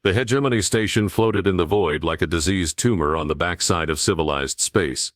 The hegemony station floated in the void like a diseased tumor on the backside of civilized space,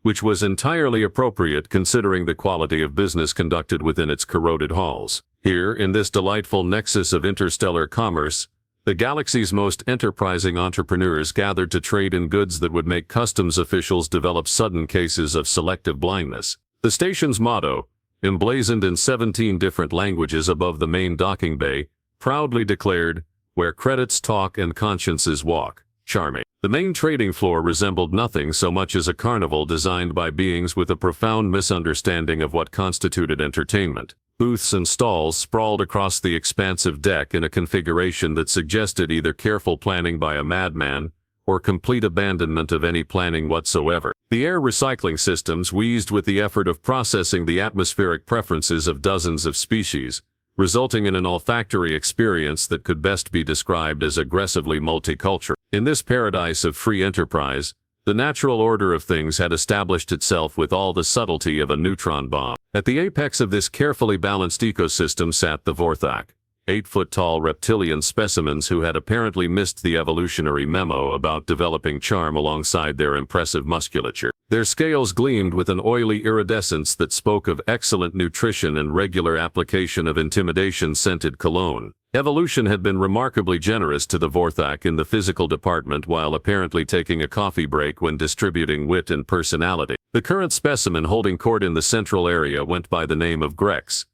which was entirely appropriate considering the quality of business conducted within its corroded halls. Here, in this delightful nexus of interstellar commerce, the galaxy's most enterprising entrepreneurs gathered to trade in goods that would make customs officials develop sudden cases of selective blindness. The station's motto, emblazoned in 17 different languages above the main docking bay, proudly declared, "Where credits talk and consciences walk." Charming. The main trading floor resembled nothing so much as a carnival designed by beings with a profound misunderstanding of what constituted entertainment. Booths and stalls sprawled across the expansive deck in a configuration that suggested either careful planning by a madman or complete abandonment of any planning whatsoever. The air recycling systems wheezed with the effort of processing the atmospheric preferences of dozens of species, resulting in an olfactory experience that could best be described as aggressively multicultural. In this paradise of free enterprise, the natural order of things had established itself with all the subtlety of a neutron bomb. At the apex of this carefully balanced ecosystem sat the Vorthak, 8-foot-tall reptilian specimens who had apparently missed the evolutionary memo about developing charm alongside their impressive musculature. Their scales gleamed with an oily iridescence that spoke of excellent nutrition and regular application of intimidation-scented cologne. Evolution had been remarkably generous to the Vorthak in the physical department while apparently taking a coffee break when distributing wit and personality. The current specimen holding court in the central area went by the name of Grex,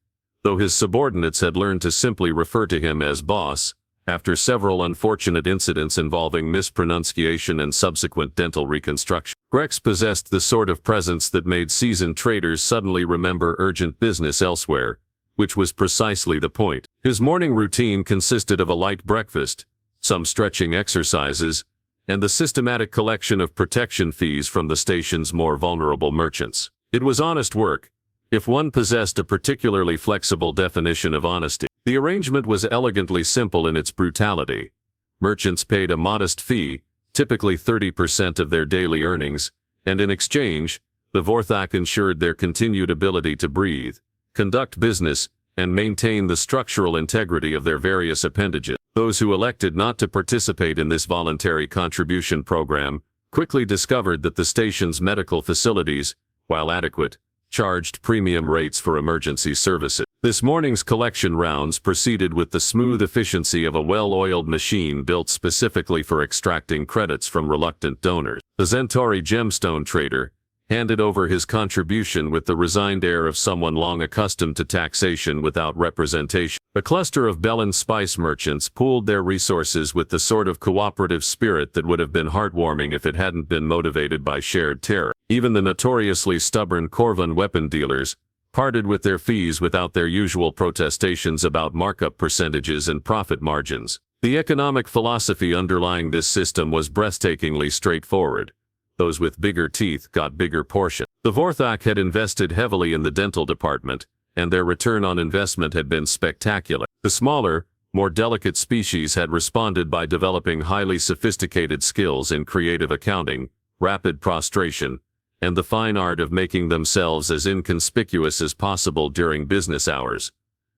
though his subordinates had learned to simply refer to him as boss, after several unfortunate incidents involving mispronunciation and subsequent dental reconstruction. Grex possessed the sort of presence that made seasoned traders suddenly remember urgent business elsewhere, which was precisely the point. His morning routine consisted of a light breakfast, some stretching exercises, and the systematic collection of protection fees from the station's more vulnerable merchants. It was honest work, if one possessed a particularly flexible definition of honesty. The arrangement was elegantly simple in its brutality. Merchants paid a modest fee, typically 30% of their daily earnings, and in exchange, the Vorthak ensured their continued ability to breathe, conduct business, and maintain the structural integrity of their various appendages. Those who elected not to participate in this voluntary contribution program quickly discovered that the station's medical facilities, while adequate, charged premium rates for emergency services. This morning's collection rounds proceeded with the smooth efficiency of a well-oiled machine built specifically for extracting credits from reluctant donors. The Centauri gemstone trader handed over his contribution with the resigned air of someone long accustomed to taxation without representation. A cluster of Bellin spice merchants pooled their resources with the sort of cooperative spirit that would have been heartwarming if it hadn't been motivated by shared terror. Even the notoriously stubborn Corvan weapon dealers parted with their fees without their usual protestations about markup percentages and profit margins. The economic philosophy underlying this system was breathtakingly straightforward. Those with bigger teeth got bigger portions. The Vorthak had invested heavily in the dental department, and their return on investment had been spectacular. The smaller, more delicate species had responded by developing highly sophisticated skills in creative accounting, rapid prostration, and the fine art of making themselves as inconspicuous as possible during business hours,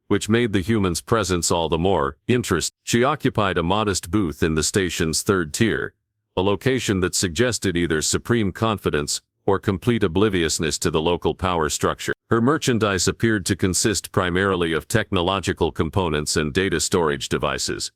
which made the human's presence all the more interesting. She occupied a modest booth in the station's third tier, a location that suggested either supreme confidence or complete obliviousness to the local power structure. Her merchandise appeared to consist primarily of technological components and data storage devices.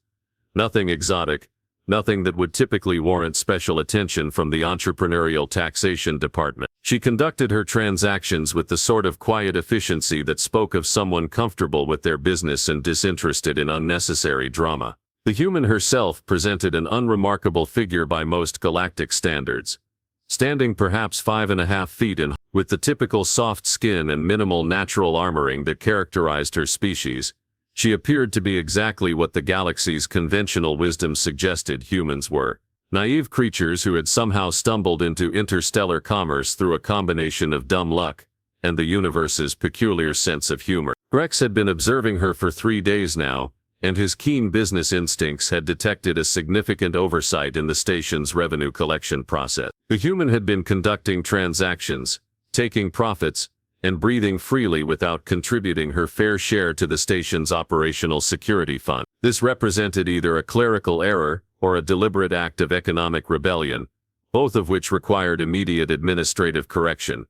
Nothing exotic, nothing that would typically warrant special attention from the entrepreneurial taxation department. She conducted her transactions with the sort of quiet efficiency that spoke of someone comfortable with their business and disinterested in unnecessary drama. The human herself presented an unremarkable figure by most galactic standards. Standing perhaps 5.5 feet in, with the typical soft skin and minimal natural armoring that characterized her species, she appeared to be exactly what the galaxy's conventional wisdom suggested humans were. Naive creatures who had somehow stumbled into interstellar commerce through a combination of dumb luck and the universe's peculiar sense of humor. Grex had been observing her for 3 days now, and his keen business instincts had detected a significant oversight in the station's revenue collection process. The human had been conducting transactions, taking profits, and breathing freely without contributing her fair share to the station's operational security fund. This represented either a clerical error or a deliberate act of economic rebellion, both of which required immediate administrative correction.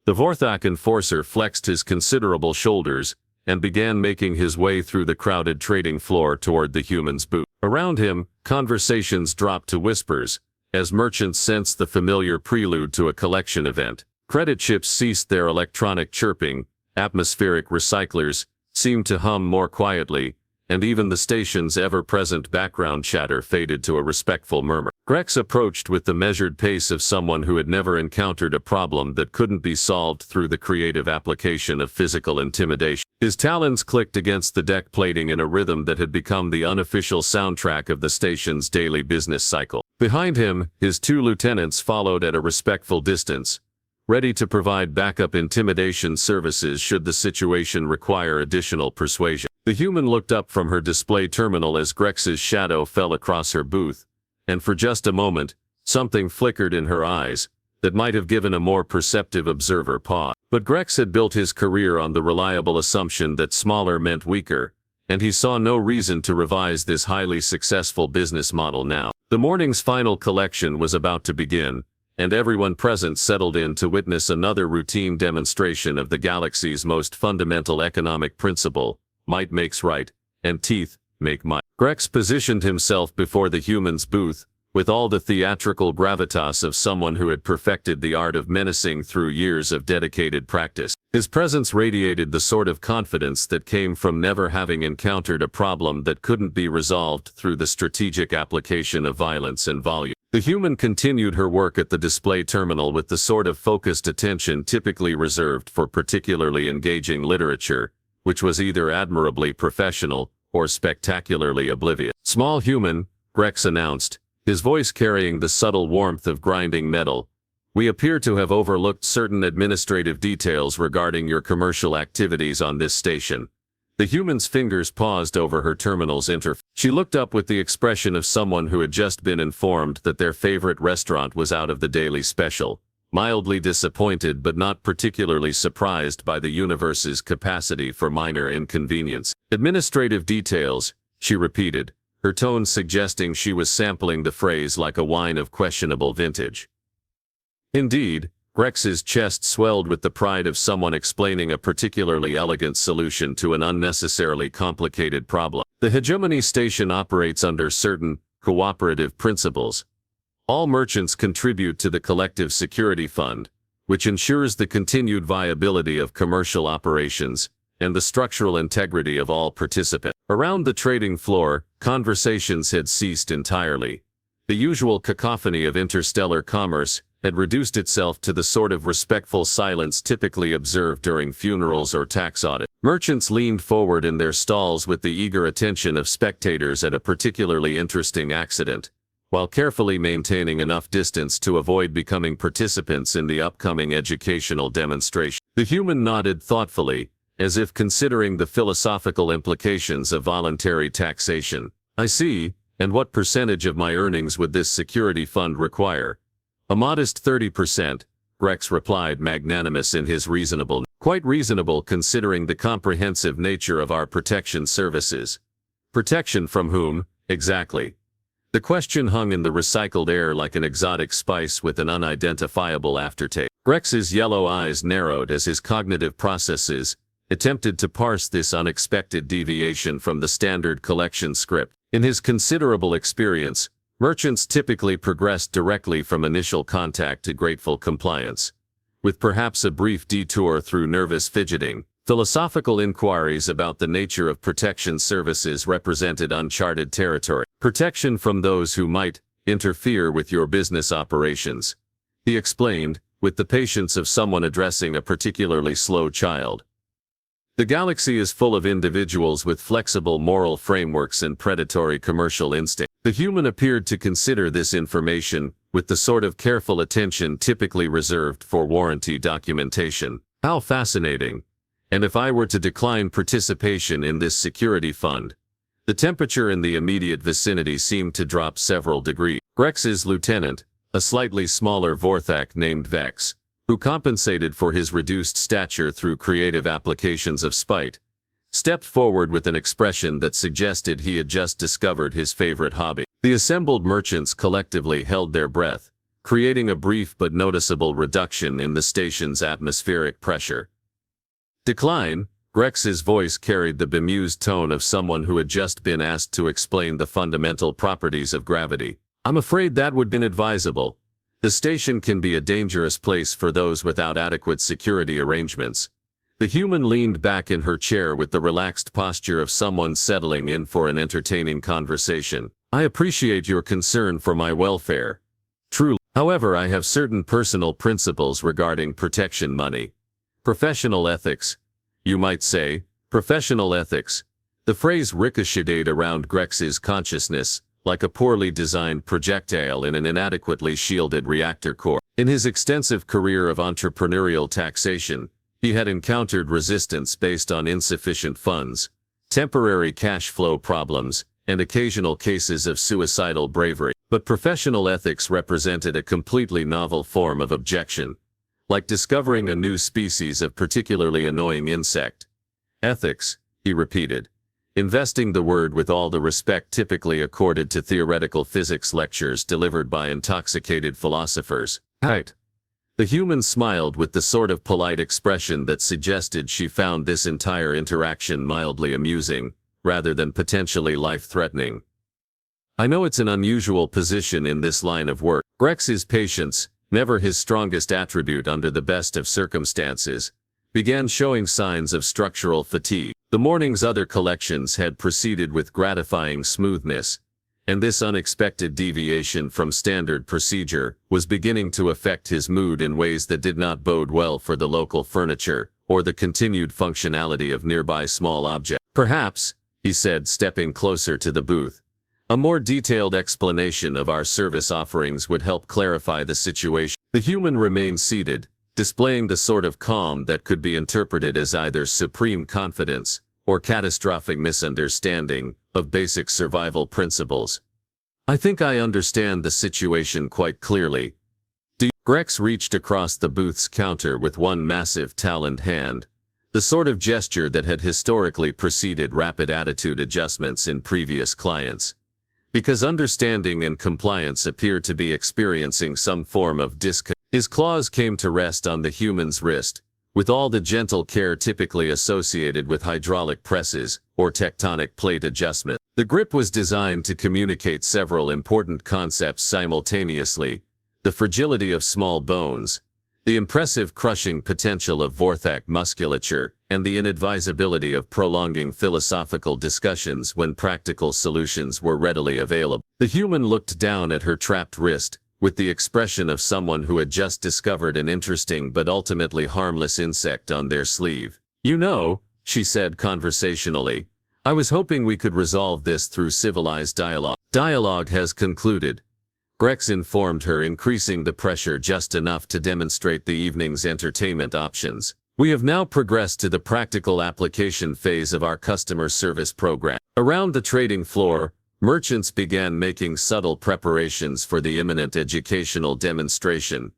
The Vorthak enforcer flexed his considerable shoulders and began making his way through the crowded trading floor toward the human's booth. Around him, conversations dropped to whispers, as merchants sensed the familiar prelude to a collection event. Credit chips ceased their electronic chirping, atmospheric recyclers seemed to hum more quietly, and even the station's ever-present background chatter faded to a respectful murmur. Grex approached with the measured pace of someone who had never encountered a problem that couldn't be solved through the creative application of physical intimidation. His talons clicked against the deck plating in a rhythm that had become the unofficial soundtrack of the station's daily business cycle. Behind him, his two lieutenants followed at a respectful distance, ready to provide backup intimidation services should the situation require additional persuasion. The human looked up from her display terminal as Grex's shadow fell across her booth, and for just a moment, something flickered in her eyes that might have given a more perceptive observer pause. But Grex had built his career on the reliable assumption that smaller meant weaker, and he saw no reason to revise this highly successful business model now. The morning's final collection was about to begin, and everyone present settled in to witness another routine demonstration of the galaxy's most fundamental economic principle: might makes right, and teeth make might. Grex positioned himself before the human's booth, with all the theatrical gravitas of someone who had perfected the art of menacing through years of dedicated practice. His presence radiated the sort of confidence that came from never having encountered a problem that couldn't be resolved through the strategic application of violence and volume. The human continued her work at the display terminal with the sort of focused attention typically reserved for particularly engaging literature, which was either admirably professional or spectacularly oblivious. "Small human," Grex announced, his voice carrying the subtle warmth of grinding metal, "we appear to have overlooked certain administrative details regarding your commercial activities on this station." The human's fingers paused over her terminal's interface. She looked up with the expression of someone who had just been informed that their favorite restaurant was out of the daily special, mildly disappointed but not particularly surprised by the universe's capacity for minor inconvenience. "Administrative details," she repeated, her tone suggesting she was sampling the phrase like a wine of questionable vintage. Indeed, Grex's chest swelled with the pride of someone explaining a particularly elegant solution to an unnecessarily complicated problem. The hegemony station operates under certain cooperative principles. All merchants contribute to the collective security fund, which ensures the continued viability of commercial operations and the structural integrity of all participants. Around the trading floor, conversations had ceased entirely. The usual cacophony of interstellar commerce had reduced itself to the sort of respectful silence typically observed during funerals or tax audits. Merchants leaned forward in their stalls with the eager attention of spectators at a particularly interesting accident, while carefully maintaining enough distance to avoid becoming participants in the upcoming educational demonstration. The human nodded thoughtfully, as if considering the philosophical implications of voluntary taxation. "I see, and what percentage of my earnings would this security fund require?" "A modest 30%, Grex replied, magnanimous in his reasonableness. "Quite reasonable considering the comprehensive nature of our protection services." "Protection from whom, exactly?" The question hung in the recycled air like an exotic spice with an unidentifiable aftertaste. Grex's yellow eyes narrowed as his cognitive processes attempted to parse this unexpected deviation from the standard collection script. In his considerable experience, merchants typically progressed directly from initial contact to grateful compliance, with perhaps a brief detour through nervous fidgeting. Philosophical inquiries about the nature of protection services represented uncharted territory. "Protection from those who might interfere with your business operations," he explained, with the patience of someone addressing a particularly slow child. "The galaxy is full of individuals with flexible moral frameworks and predatory commercial instincts." The human appeared to consider this information with the sort of careful attention typically reserved for warranty documentation. "How fascinating. And if I were to decline participation in this security fund?" The temperature in the immediate vicinity seemed to drop several degrees. Grex's lieutenant, a slightly smaller Vorthak named Vex, who compensated for his reduced stature through creative applications of spite, stepped forward with an expression that suggested he had just discovered his favorite hobby. The assembled merchants collectively held their breath, creating a brief but noticeable reduction in the station's atmospheric pressure. Decline. Grex's voice carried the bemused tone of someone who had just been asked to explain the fundamental properties of gravity. I'm afraid that would be inadvisable. The station can be a dangerous place for those without adequate security arrangements. The human leaned back in her chair with the relaxed posture of someone settling in for an entertaining conversation. I appreciate your concern for my welfare. Truly. However, I have certain personal principles regarding protection money. Professional ethics. You might say, professional ethics. The phrase ricocheted around Grex's consciousness, like a poorly designed projectile in an inadequately shielded reactor core. In his extensive career of entrepreneurial taxation, he had encountered resistance based on insufficient funds, temporary cash flow problems, and occasional cases of suicidal bravery. But professional ethics represented a completely novel form of objection, like discovering a new species of particularly annoying insect. Ethics, he repeated, investing the word with all the respect typically accorded to theoretical physics lectures delivered by intoxicated philosophers. Right. The human smiled with the sort of polite expression that suggested she found this entire interaction mildly amusing, rather than potentially life-threatening. I know it's an unusual position in this line of work. Grex's patience, never his strongest attribute under the best of circumstances, began showing signs of structural fatigue. The morning's other collections had proceeded with gratifying smoothness, and this unexpected deviation from standard procedure was beginning to affect his mood in ways that did not bode well for the local furniture or the continued functionality of nearby small objects. Perhaps, he said, stepping closer to the booth, a more detailed explanation of our service offerings would help clarify the situation. The human remained seated, displaying the sort of calm that could be interpreted as either supreme confidence or catastrophic misunderstanding of basic survival principles. I think I understand the situation quite clearly. Grex reached across the booth's counter with one massive taloned hand, the sort of gesture that had historically preceded rapid attitude adjustments in previous clients. Because understanding and compliance appeared to be experiencing some form of disconnect. His claws came to rest on the human's wrist, with all the gentle care typically associated with hydraulic presses or tectonic plate adjustment. The grip was designed to communicate several important concepts simultaneously: the fragility of small bones, the impressive crushing potential of Vorthak musculature, and the inadvisability of prolonging philosophical discussions when practical solutions were readily available. The human looked down at her trapped wrist, with the expression of someone who had just discovered an interesting but ultimately harmless insect on their sleeve. You know, she said conversationally, I was hoping we could resolve this through civilized dialogue. Dialogue has concluded, Grex informed her, increasing the pressure just enough to demonstrate the evening's entertainment options. We have now progressed to the practical application phase of our customer service program. Around the trading floor, merchants began making subtle preparations for the imminent educational demonstration.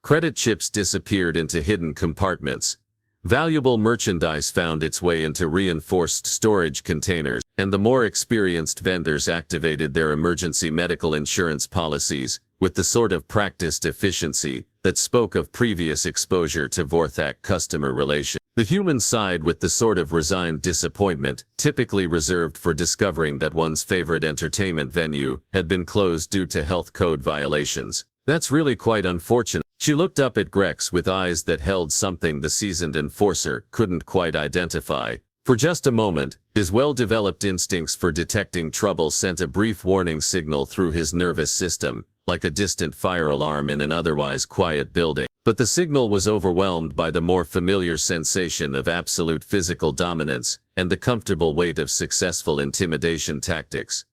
Credit chips disappeared into hidden compartments. Valuable merchandise found its way into reinforced storage containers, and the more experienced vendors activated their emergency medical insurance policies with the sort of practiced efficiency that spoke of previous exposure to Vorthak customer relations. The human sighed with the sort of resigned disappointment typically reserved for discovering that one's favorite entertainment venue had been closed due to health code violations. That's really quite unfortunate. She looked up at Grex with eyes that held something the seasoned enforcer couldn't quite identify. For just a moment, his well-developed instincts for detecting trouble sent a brief warning signal through his nervous system, like a distant fire alarm in an otherwise quiet building. But the signal was overwhelmed by the more familiar sensation of absolute physical dominance and the comfortable weight of successful intimidation tactics.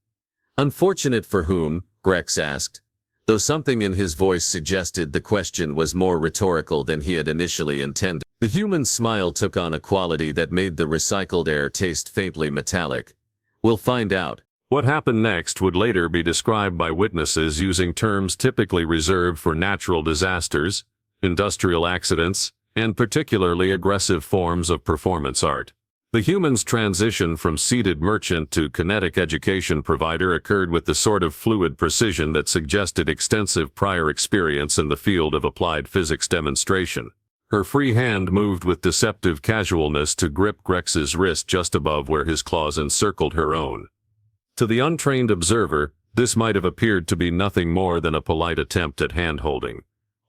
Unfortunate for whom? Grex asked, though something in his voice suggested the question was more rhetorical than he had initially intended. The human smile took on a quality that made the recycled air taste faintly metallic. We'll find out. What happened next would later be described by witnesses using terms typically reserved for natural disasters, industrial accidents, and particularly aggressive forms of performance art. The human's transition from seated merchant to kinetic education provider occurred with the sort of fluid precision that suggested extensive prior experience in the field of applied physics demonstration. Her free hand moved with deceptive casualness to grip Grex's wrist just above where his claws encircled her own. To the untrained observer, this might have appeared to be nothing more than a polite attempt at hand-holding,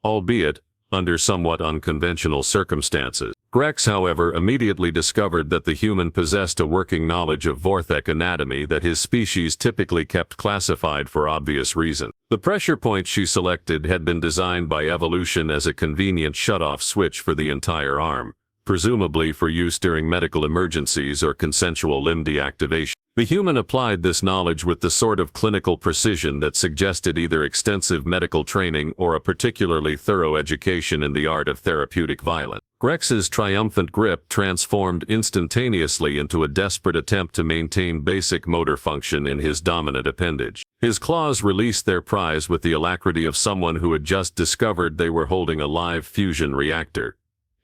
albeit under somewhat unconventional circumstances. Grex, however, immediately discovered that the human possessed a working knowledge of Vorthek anatomy that his species typically kept classified for obvious reason. The pressure point she selected had been designed by evolution as a convenient shut-off switch for the entire arm, presumably for use during medical emergencies or consensual limb deactivation. The human applied this knowledge with the sort of clinical precision that suggested either extensive medical training or a particularly thorough education in the art of therapeutic violence. Grex's triumphant grip transformed instantaneously into a desperate attempt to maintain basic motor function in his dominant appendage. His claws released their prize with the alacrity of someone who had just discovered they were holding a live fusion reactor,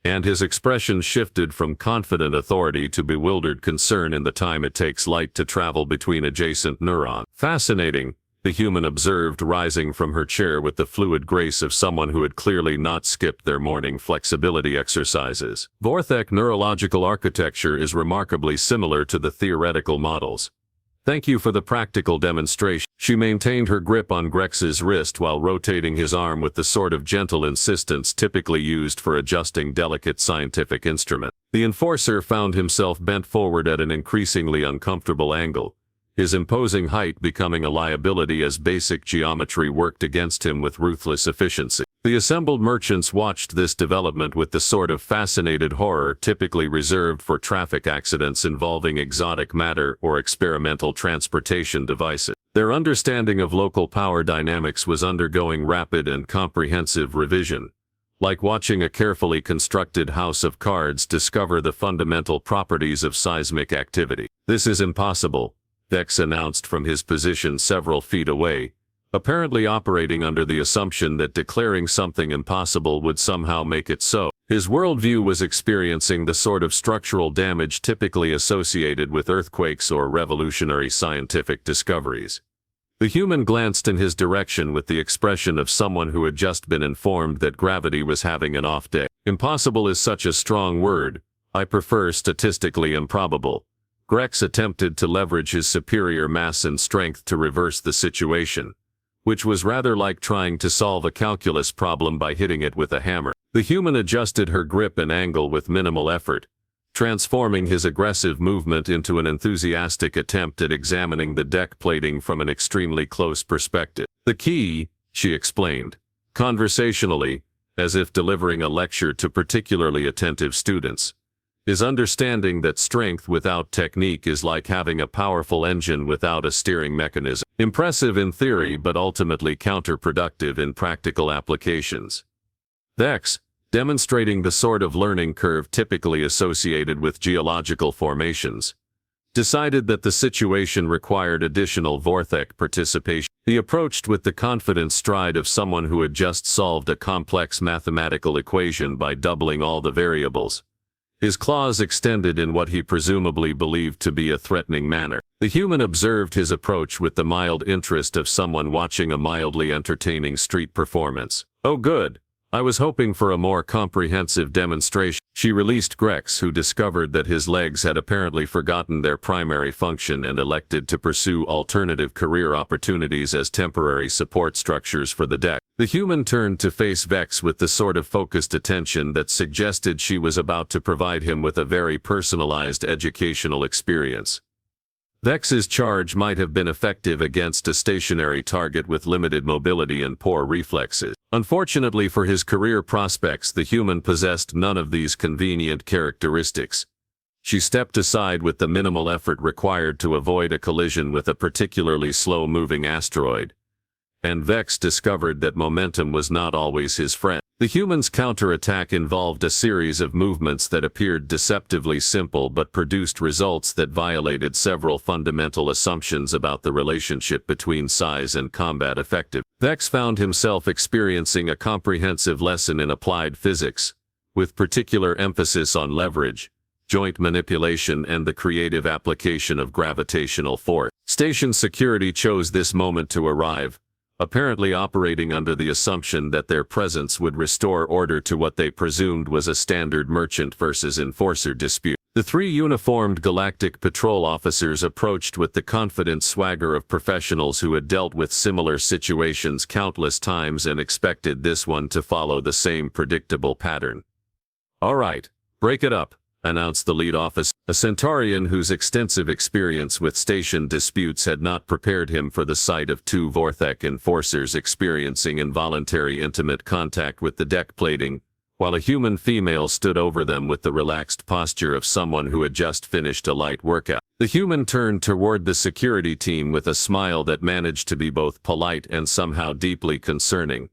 and his expression shifted from confident authority to bewildered concern in the time it takes light to travel between adjacent neurons. Fascinating, the human observed, rising from her chair with the fluid grace of someone who had clearly not skipped their morning flexibility exercises. Vorthek neurological architecture is remarkably similar to the theoretical models. Thank you for the practical demonstration. She maintained her grip on Grex's wrist while rotating his arm with the sort of gentle insistence typically used for adjusting delicate scientific instruments. The enforcer found himself bent forward at an increasingly uncomfortable angle, his imposing height becoming a liability as basic geometry worked against him with ruthless efficiency. The assembled merchants watched this development with the sort of fascinated horror typically reserved for traffic accidents involving exotic matter or experimental transportation devices. Their understanding of local power dynamics was undergoing rapid and comprehensive revision, like watching a carefully constructed house of cards discover the fundamental properties of seismic activity. "This is impossible," Vex announced from his position several feet away, apparently operating under the assumption that declaring something impossible would somehow make it so. His worldview was experiencing the sort of structural damage typically associated with earthquakes or revolutionary scientific discoveries. The human glanced in his direction with the expression of someone who had just been informed that gravity was having an off day. "Impossible is such a strong word. I prefer statistically improbable." Grex attempted to leverage his superior mass and strength to reverse the situation, which was rather like trying to solve a calculus problem by hitting it with a hammer. The human adjusted her grip and angle with minimal effort, transforming his aggressive movement into an enthusiastic attempt at examining the deck plating from an extremely close perspective. "The key," she explained, conversationally, as if delivering a lecture to particularly attentive students, "is understanding that strength without technique is like having a powerful engine without a steering mechanism. Impressive in theory but ultimately counterproductive in practical applications." Vex, demonstrating the sort of learning curve typically associated with geological formations, decided that the situation required additional Vorthek participation. He approached with the confident stride of someone who had just solved a complex mathematical equation by doubling all the variables, his claws extended in what he presumably believed to be a threatening manner. The human observed his approach with the mild interest of someone watching a mildly entertaining street performance. "Oh good. I was hoping for a more comprehensive demonstration." She released Grex, who discovered that his legs had apparently forgotten their primary function and elected to pursue alternative career opportunities as temporary support structures for the deck. The human turned to face Vex with the sort of focused attention that suggested she was about to provide him with a very personalized educational experience. Vex's charge might have been effective against a stationary target with limited mobility and poor reflexes. Unfortunately for his career prospects, the human possessed none of these convenient characteristics. She stepped aside with the minimal effort required to avoid a collision with a particularly slow-moving asteroid, and Vex discovered that momentum was not always his friend. The humans' counterattack involved a series of movements that appeared deceptively simple but produced results that violated several fundamental assumptions about the relationship between size and combat effectiveness. Vex found himself experiencing a comprehensive lesson in applied physics, with particular emphasis on leverage, joint manipulation, and the creative application of gravitational force. Station security chose this moment to arrive, apparently operating under the assumption that their presence would restore order to what they presumed was a standard merchant versus enforcer dispute. The three uniformed galactic patrol officers approached with the confident swagger of professionals who had dealt with similar situations countless times and expected this one to follow the same predictable pattern. "All right, break it up," announced the lead officer, a Centaurian whose extensive experience with station disputes had not prepared him for the sight of two Vorthek enforcers experiencing involuntary intimate contact with the deck plating, while a human female stood over them with the relaxed posture of someone who had just finished a light workout. The human turned toward the security team with a smile that managed to be both polite and somehow deeply concerning.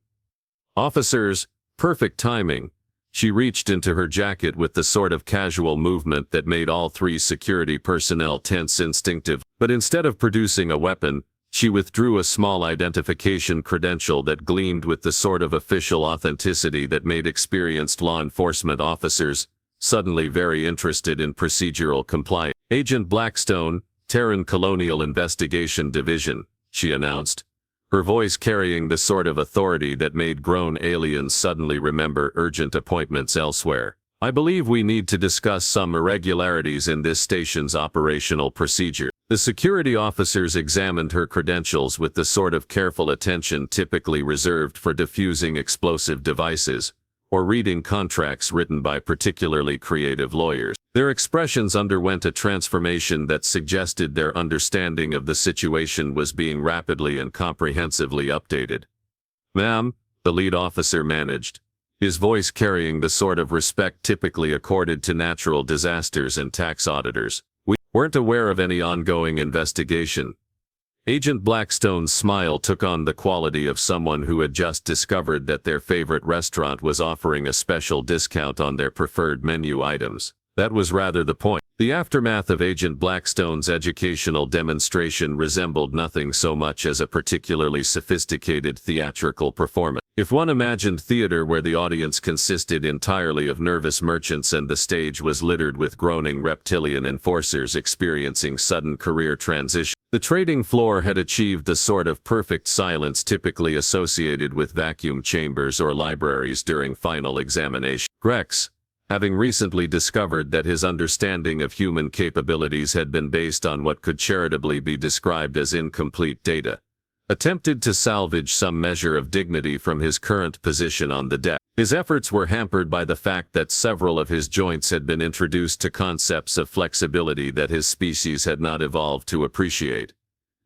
"Officers, perfect timing." She reached into her jacket with the sort of casual movement that made all three security personnel tense instinctively. But instead of producing a weapon, she withdrew a small identification credential that gleamed with the sort of official authenticity that made experienced law enforcement officers suddenly very interested in procedural compliance. "Agent Blackstone, Terran Colonial Investigation Division," she announced, her voice carrying the sort of authority that made grown aliens suddenly remember urgent appointments elsewhere. "I believe we need to discuss some irregularities in this station's operational procedure." The security officers examined her credentials with the sort of careful attention typically reserved for defusing explosive devices, or reading contracts written by particularly creative lawyers. Their expressions underwent a transformation that suggested their understanding of the situation was being rapidly and comprehensively updated. "Ma'am," the lead officer managed, his voice carrying the sort of respect typically accorded to natural disasters and tax auditors, "we weren't aware of any ongoing investigation." Agent Blackstone's smile took on the quality of someone who had just discovered that their favorite restaurant was offering a special discount on their preferred menu items. That was rather the point. The aftermath of Agent Blackstone's educational demonstration resembled nothing so much as a particularly sophisticated theatrical performance. If one imagined theater where the audience consisted entirely of nervous merchants and the stage was littered with groaning reptilian enforcers experiencing sudden career transition, the trading floor had achieved the sort of perfect silence typically associated with vacuum chambers or libraries during final examination. Grex, having recently discovered that his understanding of human capabilities had been based on what could charitably be described as incomplete data, attempted to salvage some measure of dignity from his current position on the deck. His efforts were hampered by the fact that several of his joints had been introduced to concepts of flexibility that his species had not evolved to appreciate.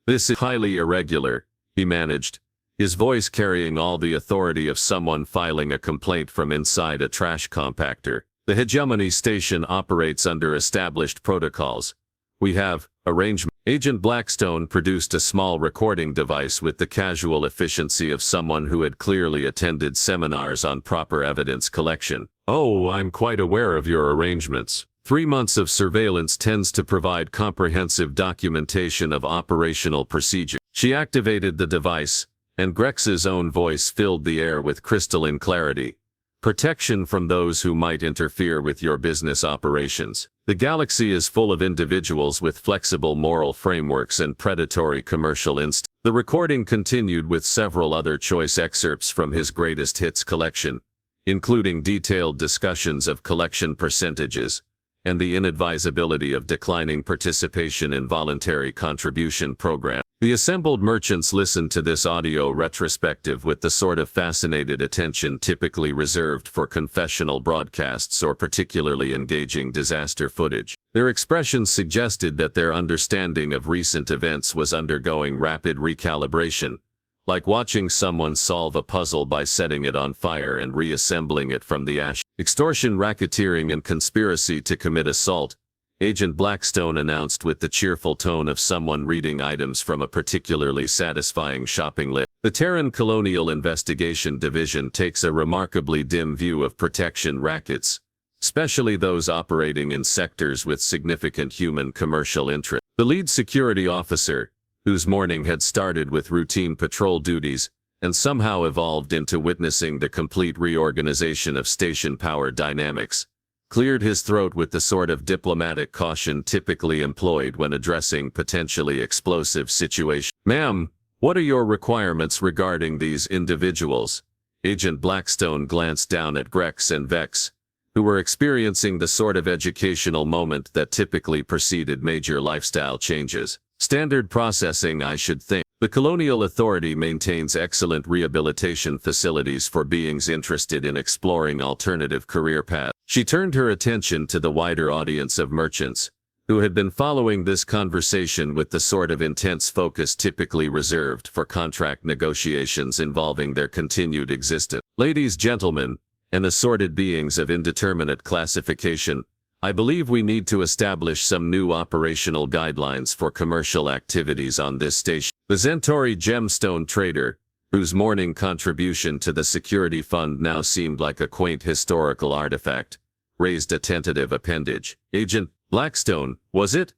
"This is highly irregular," he managed, his voice carrying all the authority of someone filing a complaint from inside a trash compactor. "The hegemony station operates under established protocols. We have arrangement." Agent Blackstone produced a small recording device with the casual efficiency of someone who had clearly attended seminars on proper evidence collection. "Oh, I'm quite aware of your arrangements. 3 months of surveillance tends to provide comprehensive documentation of operational procedure." She activated the device, and Grex's own voice filled the air with crystalline clarity. "Protection from those who might interfere with your business operations. The galaxy is full of individuals with flexible moral frameworks and predatory commercial instincts." The recording continued with several other choice excerpts from his greatest hits collection, including detailed discussions of collection percentages, and the inadvisability of declining participation in voluntary contribution programs. The assembled merchants listened to this audio retrospective with the sort of fascinated attention typically reserved for confessional broadcasts or particularly engaging disaster footage. Their expressions suggested that their understanding of recent events was undergoing rapid recalibration, like watching someone solve a puzzle by setting it on fire and reassembling it from the ash. Extortion, racketeering, and conspiracy to commit assault, Agent Blackstone announced with the cheerful tone of someone reading items from a particularly satisfying shopping list. The Terran Colonial Investigation Division takes a remarkably dim view of protection rackets, especially those operating in sectors with significant human commercial interest. The lead security officer, whose morning had started with routine patrol duties and somehow evolved into witnessing the complete reorganization of station power dynamics, cleared his throat with the sort of diplomatic caution typically employed when addressing potentially explosive situations. "Ma'am, what are your requirements regarding these individuals?" Agent Blackstone glanced down at Grex and Vex, who were experiencing the sort of educational moment that typically preceded major lifestyle changes. "Standard processing, I should think. The Colonial Authority maintains excellent rehabilitation facilities for beings interested in exploring alternative career paths." She turned her attention to the wider audience of merchants, who had been following this conversation with the sort of intense focus typically reserved for contract negotiations involving their continued existence. "Ladies, gentlemen, and assorted beings of indeterminate classification, I believe we need to establish some new operational guidelines for commercial activities on this station." The Centauri gemstone trader, whose morning contribution to the security fund now seemed like a quaint historical artifact, raised a tentative appendage. "Agent Blackstone, was it?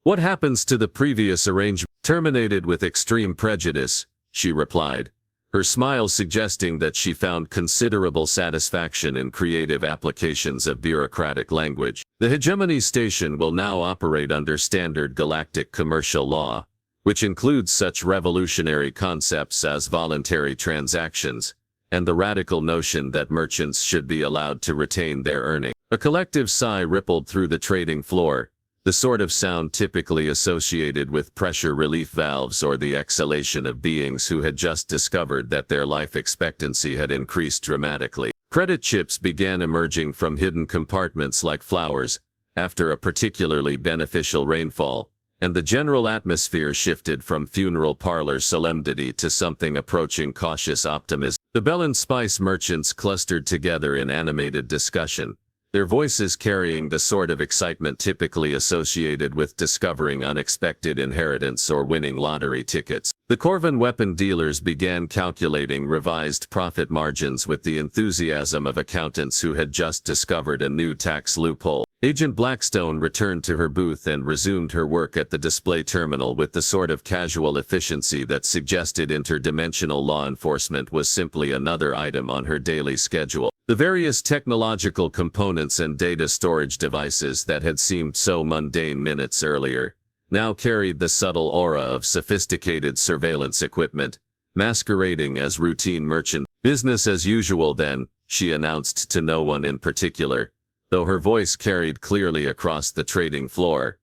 What happens to the previous arrangement?" "Terminated with extreme prejudice," she replied, her smile suggesting that she found considerable satisfaction in creative applications of bureaucratic language. "The hegemony station will now operate under standard galactic commercial law, which includes such revolutionary concepts as voluntary transactions, and the radical notion that merchants should be allowed to retain their earnings." A collective sigh rippled through the trading floor, the sort of sound typically associated with pressure relief valves or the exhalation of beings who had just discovered that their life expectancy had increased dramatically. Credit chips began emerging from hidden compartments like flowers after a particularly beneficial rainfall, and the general atmosphere shifted from funeral parlor solemnity to something approaching cautious optimism. The Bell and Spice merchants clustered together in animated discussion, their voices carrying the sort of excitement typically associated with discovering unexpected inheritance or winning lottery tickets. The Corvan weapon dealers began calculating revised profit margins with the enthusiasm of accountants who had just discovered a new tax loophole. Agent Blackstone returned to her booth and resumed her work at the display terminal with the sort of casual efficiency that suggested interdimensional law enforcement was simply another item on her daily schedule. The various technological components and data storage devices that had seemed so mundane minutes earlier now carried the subtle aura of sophisticated surveillance equipment, masquerading as routine merchant business as usual then, she announced to no one in particular, though her voice carried clearly across the trading floor.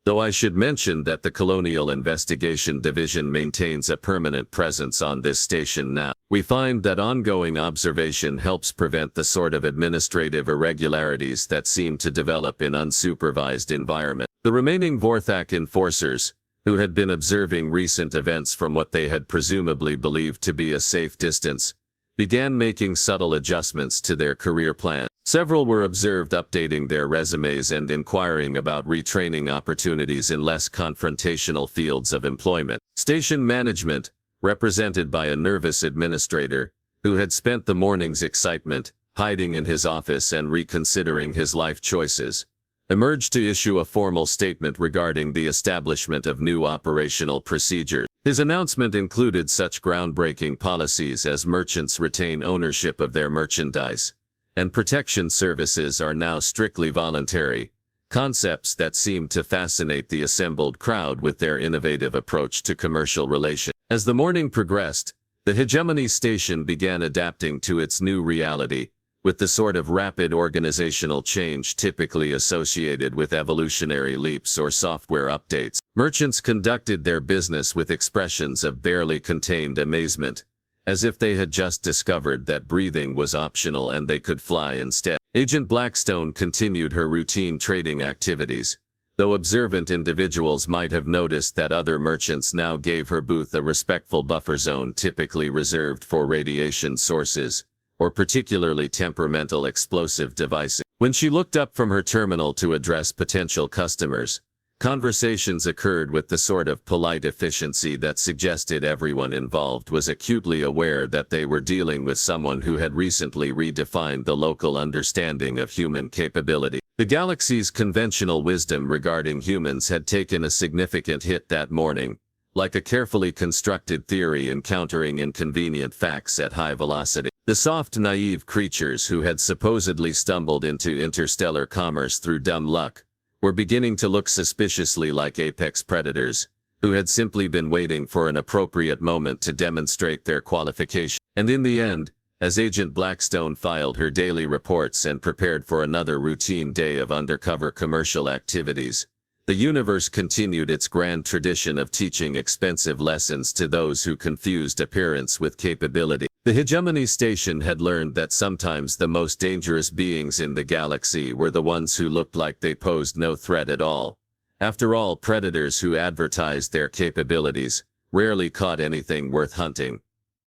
"Though I should mention that the Colonial Investigation Division maintains a permanent presence on this station now. We find that ongoing observation helps prevent the sort of administrative irregularities that seem to develop in unsupervised environments." The remaining Vorthak enforcers, who had been observing recent events from what they had presumably believed to be a safe distance, began making subtle adjustments to their career plan. Several were observed updating their resumes and inquiring about retraining opportunities in less confrontational fields of employment. Station management, represented by a nervous administrator, who had spent the morning's excitement hiding in his office and reconsidering his life choices, emerged to issue a formal statement regarding the establishment of new operational procedures. His announcement included such groundbreaking policies as merchants retain ownership of their merchandise, and protection services are now strictly voluntary, concepts that seemed to fascinate the assembled crowd with their innovative approach to commercial relations. As the morning progressed, the hegemony station began adapting to its new reality, with the sort of rapid organizational change typically associated with evolutionary leaps or software updates. Merchants conducted their business with expressions of barely contained amazement, as if they had just discovered that breathing was optional and they could fly instead. Agent Blackstone continued her routine trading activities, though observant individuals might have noticed that other merchants now gave her booth a respectful buffer zone typically reserved for radiation sources or particularly temperamental explosive devices. When she looked up from her terminal to address potential customers, conversations occurred with the sort of polite efficiency that suggested everyone involved was acutely aware that they were dealing with someone who had recently redefined the local understanding of human capability. The galaxy's conventional wisdom regarding humans had taken a significant hit that morning, like a carefully constructed theory encountering inconvenient facts at high velocity. The soft, naive creatures who had supposedly stumbled into interstellar commerce through dumb luck were beginning to look suspiciously like apex predators, who had simply been waiting for an appropriate moment to demonstrate their qualification. And in the end, as Agent Blackstone filed her daily reports and prepared for another routine day of undercover commercial activities, the universe continued its grand tradition of teaching expensive lessons to those who confused appearance with capability. The Hegemony Station had learned that sometimes the most dangerous beings in the galaxy were the ones who looked like they posed no threat at all. After all, predators who advertised their capabilities rarely caught anything worth hunting.